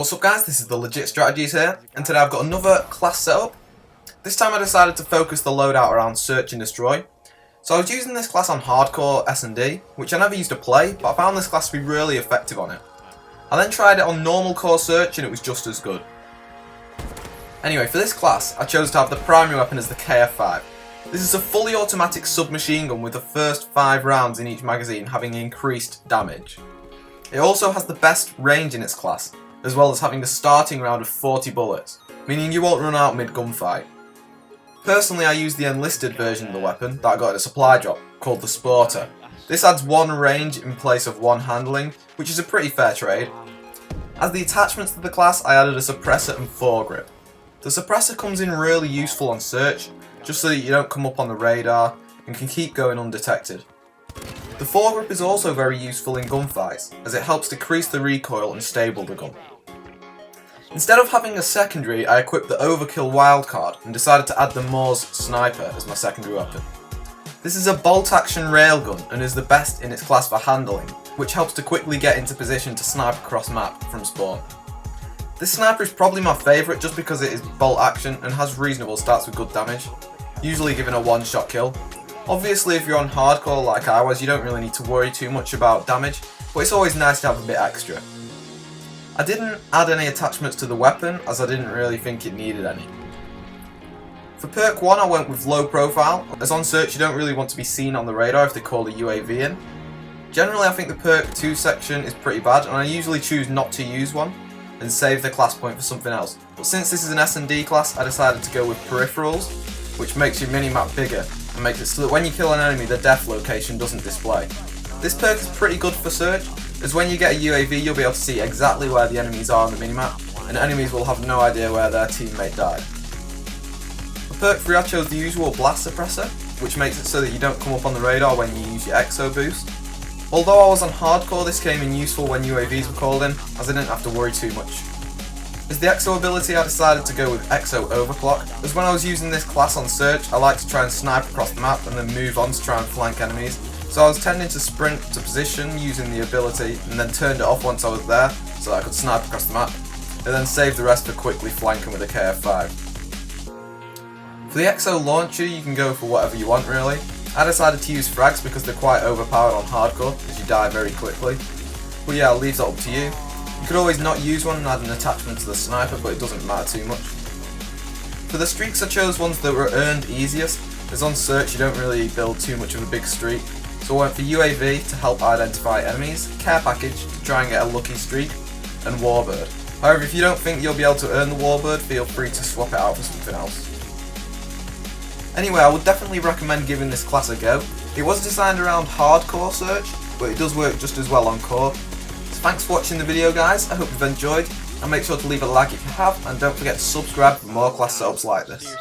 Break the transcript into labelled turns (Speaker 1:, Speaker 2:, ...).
Speaker 1: What's up guys, this is the LegitStrategy here, and today I've got another class setup. This time I decided to focus the loadout around Search and Destroy. So I was using this class on Hardcore SND, which I never used to play, but I found this class to be really effective on it. I then tried it on normal core Search and it was just as good. Anyway, for this class I chose to have the primary weapon as the KF5. This is a fully automatic submachine gun with the first 5 rounds in each magazine having increased damage. It also has the best range in its class, as well as having a starting round of 40 bullets, meaning you won't run out mid-gunfight. Personally, I use the enlisted version of the weapon that I got at a supply drop, called the Sporter. This adds 1 range in place of 1 handling, which is a pretty fair trade. As the attachments to the class, I added a suppressor and foregrip. The suppressor comes in really useful on Search, just so that you don't come up on the radar and can keep going undetected. The foregrip is also very useful in gunfights, as it helps decrease the recoil and stable the gun. Instead of having a secondary, I equipped the Overkill wildcard and decided to add the Moors Sniper as my secondary weapon. This is a bolt-action railgun and is the best in its class for handling, which helps to quickly get into position to snipe across map from spawn. This sniper is probably my favourite just because it is bolt-action and has reasonable stats with good damage, usually giving a one-shot kill. Obviously if you're on hardcore like I was, you don't really need to worry too much about damage, but it's always nice to have a bit extra. I didn't add any attachments to the weapon as I didn't really think it needed any. For perk 1 I went with low profile, as on Search you don't really want to be seen on the radar if they call a UAV in. Generally I think the perk 2 section is pretty bad and I usually choose not to use one and save the class point for something else. But since this is an SND class I decided to go with peripherals, which makes your minimap bigger and makes it so that when you kill an enemy the death location doesn't display. This perk is pretty good for Search, as when you get a UAV you'll be able to see exactly where the enemies are on the minimap, and enemies will have no idea where their teammate died. For perk 3 I chose the usual blast suppressor, which makes it so that you don't come up on the radar when you use your exo boost. Although I was on hardcore, this came in useful when UAVs were called in, as I didn't have to worry too much. As the exo ability I decided to go with exo overclock, as when I was using this class on Search I like to try and snipe across the map and then move on to try and flank enemies. So I was tending to sprint to position using the ability and then turned it off once I was there so that I could snipe across the map, and then save the rest for quickly flanking with a KF5. For the EXO launcher you can go for whatever you want really. I decided to use frags because they're quite overpowered on hardcore as you die very quickly. But yeah, I'll leave that up to you. You could always not use one and add an attachment to the sniper, but it doesn't matter too much. For the streaks I chose ones that were earned easiest, as on Search you don't really build too much of a big streak. So I went for UAV to help identify enemies, Care Package to try and get a lucky streak, and Warbird. However, if you don't think you'll be able to earn the Warbird, feel free to swap it out for something else. Anyway, I would definitely recommend giving this class a go. It was designed around hardcore Search, but it does work just as well on core. So thanks for watching the video guys, I hope you've enjoyed, and make sure to leave a like if you have, and don't forget to subscribe for more class setups like this.